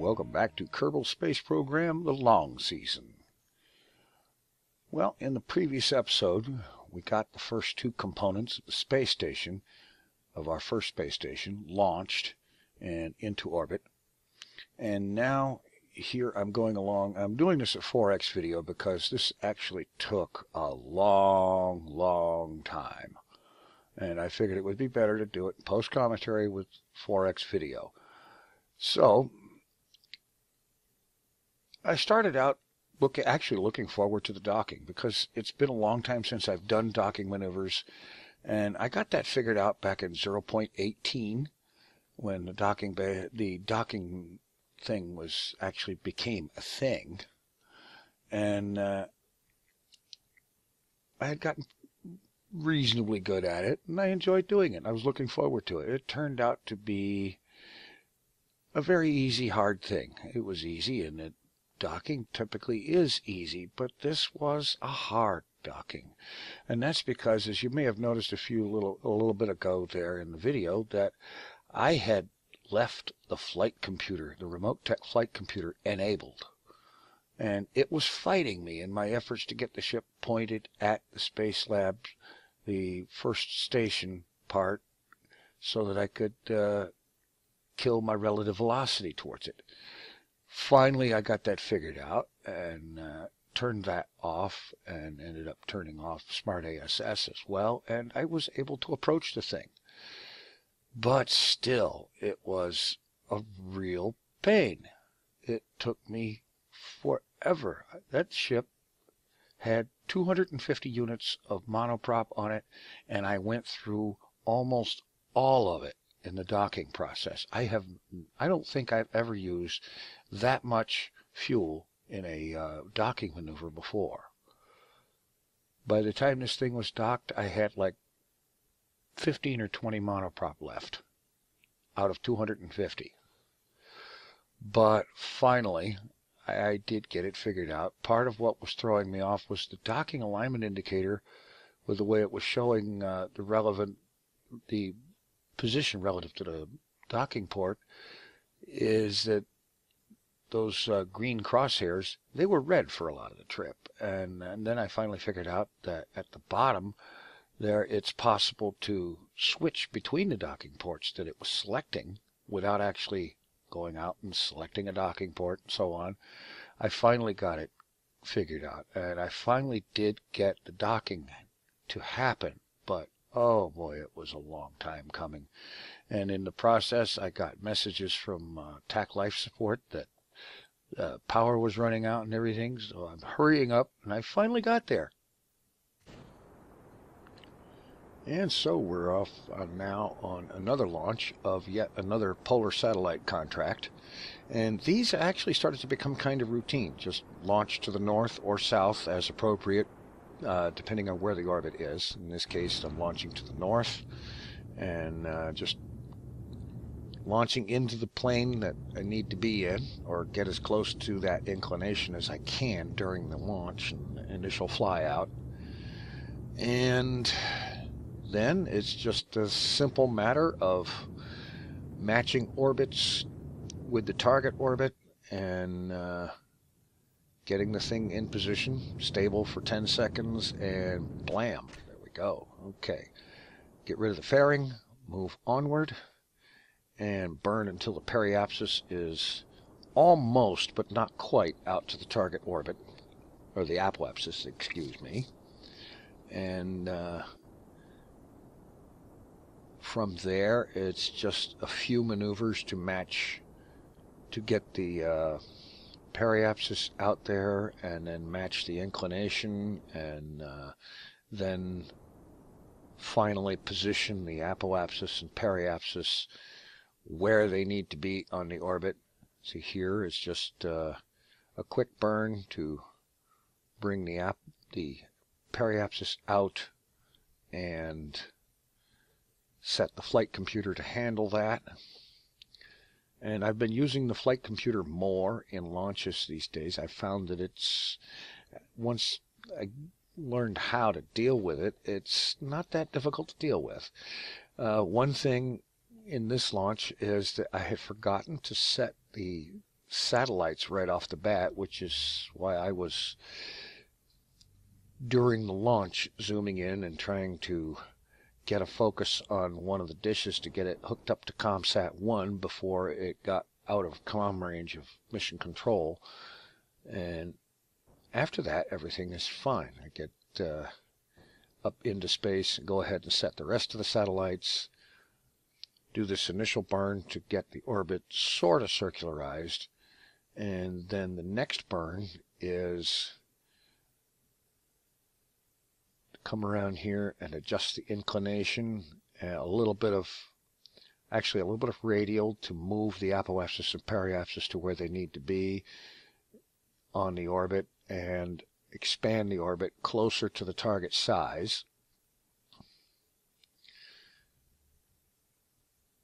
Welcome back to Kerbal Space Program, the long season. Well, in the previous episode, we got the first two components of the space station, of our first space station, launched and into orbit. And now, here I'm going along. I'm doing this at 4X video because this actually took a long time. And I figured it would be better to do it in post-commentary with 4X video. So, I started out actually looking forward to the docking because it's been a long time since I've done docking maneuvers, and I got that figured out back in 0.18 when the docking thing became a thing, and I had gotten reasonably good at it, and I enjoyed doing it. I was looking forward to it. It turned out to be a very easy, hard thing. It was easy, and docking typically is easy, but this was a hard docking. And that's because, as you may have noticed a little bit ago there in the video, that I had left the flight computer, the remote tech flight computer, enabled. And it was fighting me in my efforts to get the ship pointed at the Space Lab, the first station part, so that I could kill my relative velocity towards it. Finally, I got that figured out and turned that off, and ended up turning off Smart ASS as well, and I was able to approach the thing. But still, it was a real pain. It took me forever. That ship had 250 units of monoprop on it, and I went through almost all of it in the docking process. I don't think I've ever used that much fuel in a docking maneuver before. By the time this thing was docked, I had like 15 or 20 monoprop left out of 250. But finally, I did get it figured out. Part of what was throwing me off was the docking alignment indicator, with the way it was showing the position relative to the docking port, is that those green crosshairs, they were red for a lot of the trip. And then I finally figured out that at the bottom there, it's possible to switch between the docking ports that it was selecting without actually going out and selecting a docking port and so on. I finally got it figured out, and I finally did get the docking to happen, but oh boy, it was a long time coming. And in the process, I got messages from TAC Life Support that power was running out and everything, so I'm hurrying up, and I finally got there. And so we're off now on another launch of yet another polar satellite contract. And these actually started to become kind of routine. Just launch to the north or south as appropriate, depending on where the orbit is. In this case, I'm launching to the north, and just launching into the plane that I need to be in, or get as close to that inclination as I can during the launch and the initial fly out. And then it's just a simple matter of matching orbits with the target orbit and getting the thing in position, stable for 10 seconds, and blam, there we go. Okay, get rid of the fairing, move onward, and burn until the periapsis is almost, but not quite, out to the target orbit, or the apoapsis, excuse me. And from there, it's just a few maneuvers to get the periapsis out there, and then match the inclination, and then finally position the apoapsis and periapsis where they need to be on the orbit. See, here is just a quick burn to bring the periapsis out and set the flight computer to handle that. And I've been using the flight computer more in launches these days. I found that once I learned how to deal with it, it's not that difficult to deal with. One thing in this launch is that I had forgotten to set the satellites right off the bat, which is why I was, during the launch, zooming in and trying to get a focus on one of the dishes to get it hooked up to ComSat 1 before it got out of comm range of mission control. And after that, everything is fine. I get up into space and go ahead and set the rest of the satellites, do this initial burn to get the orbit sort of circularized, and then the next burn is to come around here and adjust the inclination, and a little bit of radial to move the apoapsis and periapsis to where they need to be on the orbit, and expand the orbit closer to the target size.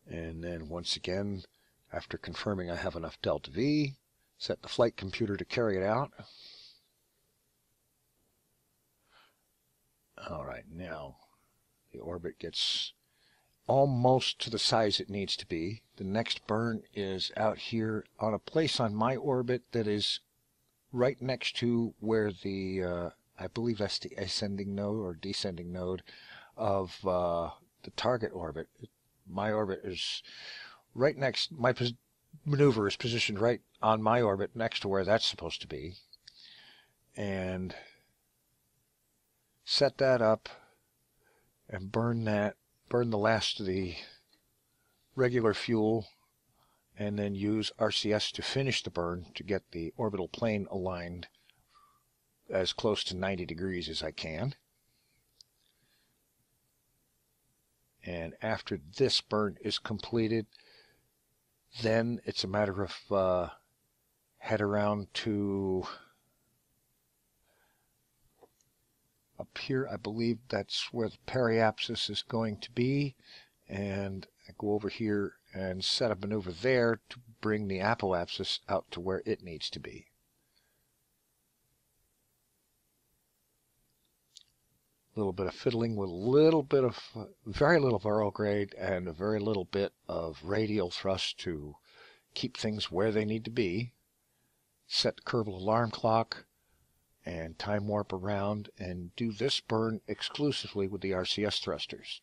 And then once again, after confirming I have enough delta V, set the flight computer to carry it out. Alright, now the orbit gets almost to the size it needs to be. The next burn is out here on a place on my orbit that is right next to where the, I believe that's the ascending node or descending node of the target orbit. My orbit is right next, my maneuver is positioned right on my orbit next to where that's supposed to be. And set that up and burn the last of the regular fuel, and then use RCS to finish the burn to get the orbital plane aligned as close to 90 degrees as I can. And after this burn is completed, then it's a matter of head around to up here. I believe that's where the periapsis is going to be, and I go over here and set a maneuver there to bring the apoapsis out to where it needs to be. A little bit of fiddling with a little bit of, very little aero grade and a very little bit of radial thrust to keep things where they need to be. Set the Kerbal alarm clock and time warp around, and do this burn exclusively with the RCS thrusters.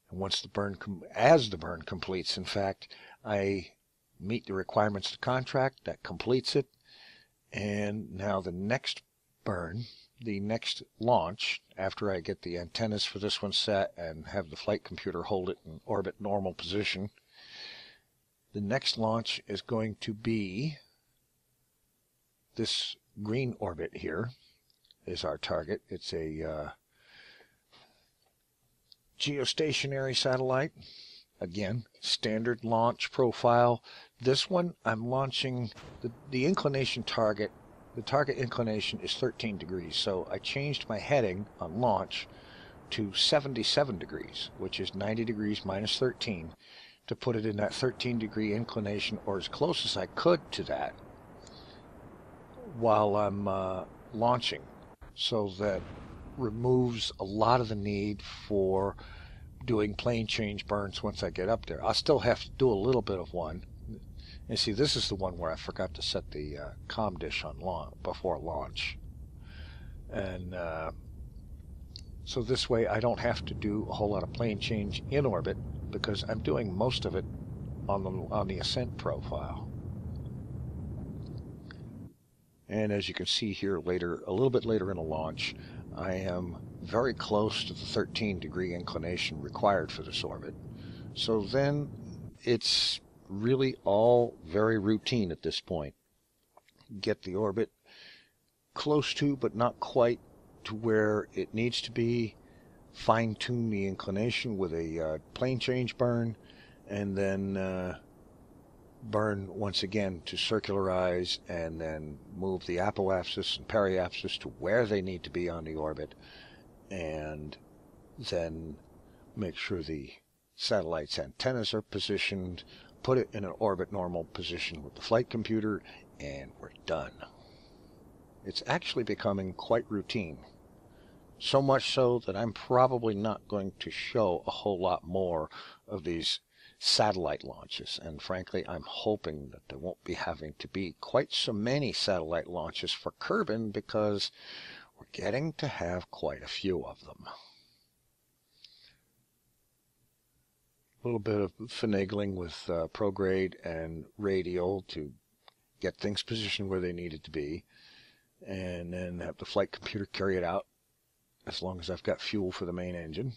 And once the burn, as the burn completes, in fact, I meet the requirements of the contract, that completes it. And now the next burn, the next launch, after I get the antennas for this one set and have the flight computer hold it in orbit normal position, the next launch is going to be this green orbit here is our target. It's a geostationary satellite. Again, standard launch profile. This one I'm launching, the inclination target, the target inclination is 13 degrees. So I changed my heading on launch to 77 degrees, which is 90 degrees minus 13, to put it in that 13 degree inclination, or as close as I could to that, while I'm launching. So that removes a lot of the need for doing plane change burns once I get up there. I'll still have to do a little bit of one. And see, this is the one where I forgot to set the comm dish on before launch. And so this way I don't have to do a whole lot of plane change in orbit, because I'm doing most of it on the ascent profile. And as you can see here later, a little bit later in the launch, I am very close to the 13 degree inclination required for this orbit. So then it's really all very routine at this point. Get the orbit close to, but not quite to where it needs to be, fine-tune the inclination with a plane change burn, and then burn once again to circularize, and then move the apoapsis and periapsis to where they need to be on the orbit, and then make sure the satellite's antennas are positioned, put it in an orbit normal position with the flight computer, and we're done. It's actually becoming quite routine. So much so that I'm probably not going to show a whole lot more of these satellite launches. And frankly, I'm hoping that there won't be having to be quite so many satellite launches for Kerbin, because we're getting to have quite a few of them. A little bit of finagling with prograde and radial to get things positioned where they needed to be, and then have the flight computer carry it out as long as I've got fuel for the main engine.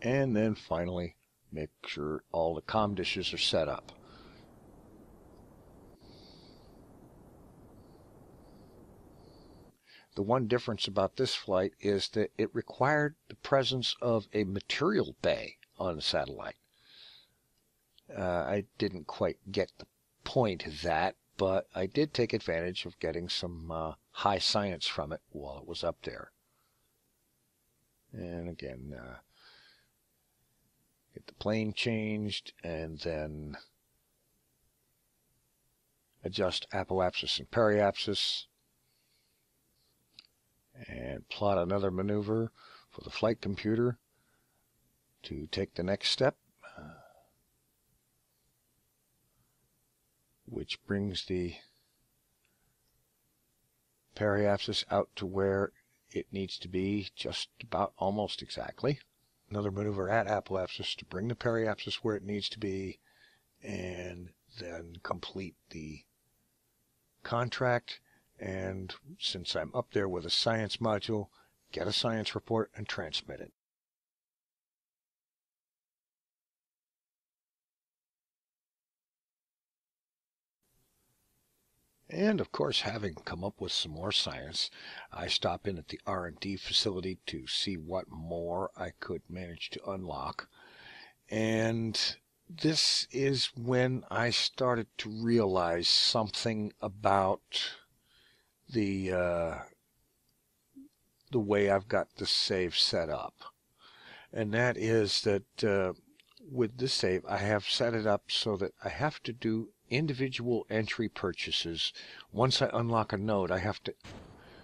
And then finally make sure all the comm dishes are set up. The one difference about this flight is that it required the presence of a material bay on the satellite. I didn't quite get the point of that, but I did take advantage of getting some high science from it while it was up there. And again, get the plane changed, and then adjust apoapsis and periapsis, and plot another maneuver for the flight computer to take the next step, which brings the periapsis out to where it needs to be, just about almost exactly. Another maneuver at apoapsis to bring the periapsis where it needs to be, and then complete the contract. And since I'm up there with a science module, get a science report and transmit it. And of course, having come up with some more science, I stop in at the R&D facility to see what more I could manage to unlock. And this is when I started to realize something about the way I've got the save set up. And that is that with this save, I have set it up so that I have to do individual entry purchases. Once I unlock a node, I have to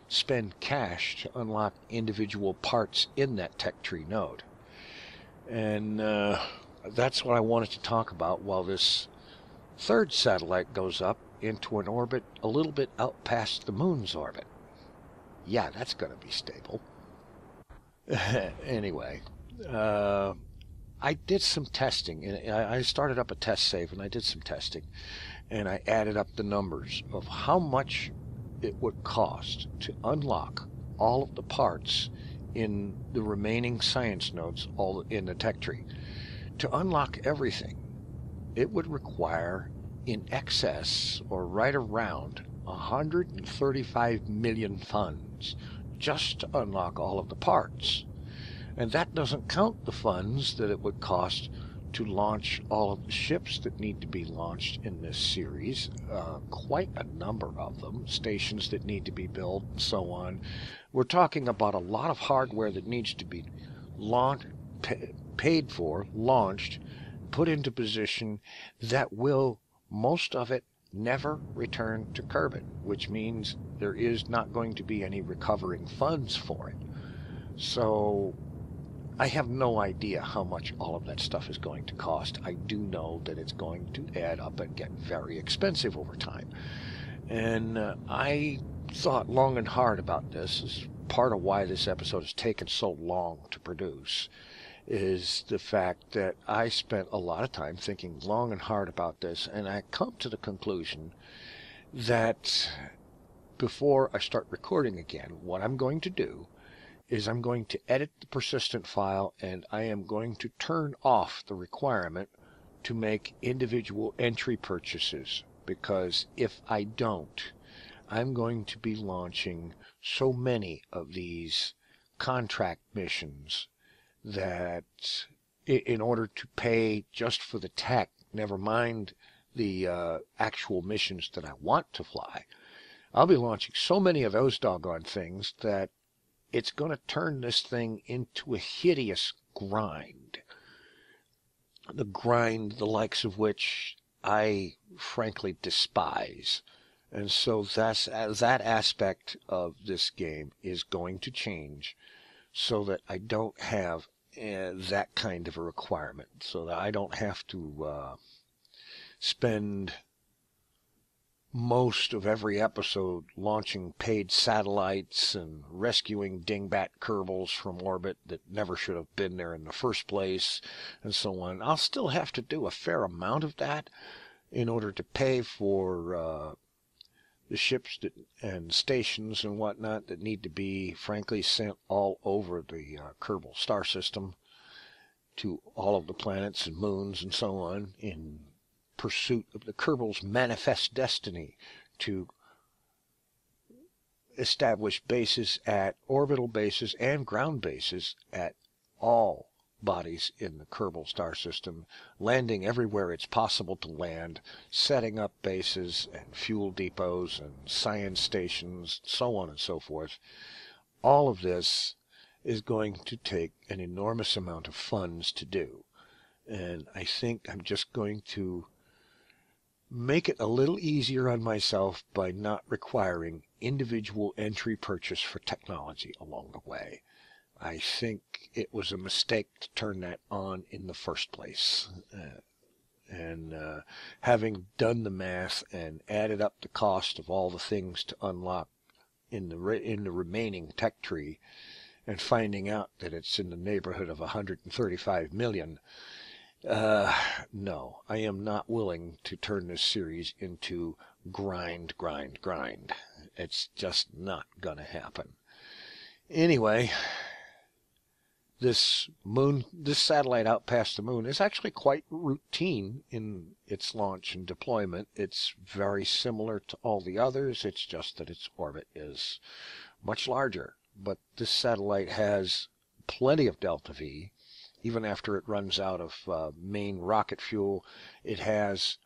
spend cash to unlock individual parts in that tech tree node. And that's what I wanted to talk about while this third satellite goes up into an orbit a little bit out past the moon's orbit. Yeah, that's going to be stable. Anyway, I did some testing. I started up a test save and I did some testing, and I added up the numbers of how much it would cost to unlock all of the parts in the remaining science nodes, all in the tech tree. To unlock everything, it would require in excess, or right around, 135 million funds just to unlock all of the parts. And that doesn't count the funds that it would cost to launch all of the ships that need to be launched in this series. Quite a number of them, stations that need to be built, and so on. We're talking about a lot of hardware that needs to be launched, paid for, launched, put into position, that will, most of it, never return to Kerbin, which means there is not going to be any recovering funds for it. So I have no idea how much all of that stuff is going to cost. I do know that it's going to add up and get very expensive over time. And I thought long and hard about this. This is part of why this episode has taken so long to produce, is the fact that I spent a lot of time thinking long and hard about this, and I come to the conclusion that before I start recording again, what I'm going to do is I'm going to edit the persistent file, and I am going to turn off the requirement to make individual entry purchases, because if I don't, I'm going to be launching so many of these contract missions that in order to pay just for the tech, never mind the actual missions that I want to fly, I'll be launching so many of those doggone things that it's going to turn this thing into a hideous grind. The grind, the likes of which I frankly despise. And so that aspect of this game is going to change so that I don't have that kind of a requirement, so that I don't have to spend most of every episode launching paid satellites and rescuing dingbat Kerbals from orbit that never should have been there in the first place, and so on. I'll still have to do a fair amount of that in order to pay for the ships and stations and whatnot that need to be, frankly, sent all over the Kerbal star system to all of the planets and moons and so on in pursuit of the Kerbal's manifest destiny to establish bases at orbital bases and ground bases at all bodies in the Kerbal star system, landing everywhere it's possible to land, setting up bases and fuel depots and science stations, so on and so forth. All of this is going to take an enormous amount of funds to do. And I think I'm just going to make it a little easier on myself by not requiring individual entry purchase for technology along the way. I think it was a mistake to turn that on in the first place. Having done the math and added up the cost of all the things to unlock in the remaining tech tree, and finding out that it's in the neighborhood of 135 million, no, I am not willing to turn this series into grind. It's just not gonna happen. Anyway, this satellite out past the moon is actually quite routine in its launch and deployment. It's very similar to all the others. It's just that its orbit is much larger. But this satellite has plenty of delta V. Even after it runs out of main rocket fuel, it has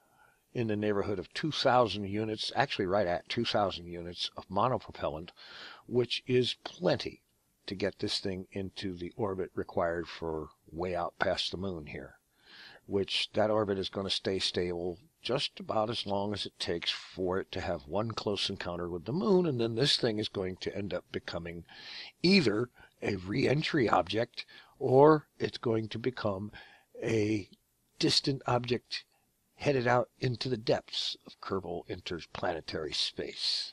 in the neighborhood of 2,000 units, actually right at 2,000 units of monopropellant, which is plenty to get this thing into the orbit required for way out past the moon here, which that orbit is going to stay stable just about as long as it takes for it to have one close encounter with the moon, and then this thing is going to end up becoming either a re-entry object or it's going to become a distant object headed out into the depths of Kerbal interplanetary space.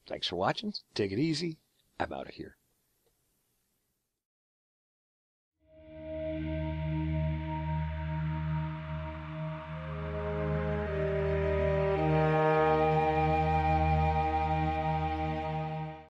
Thanks for watching. Take it easy. I'm out of here.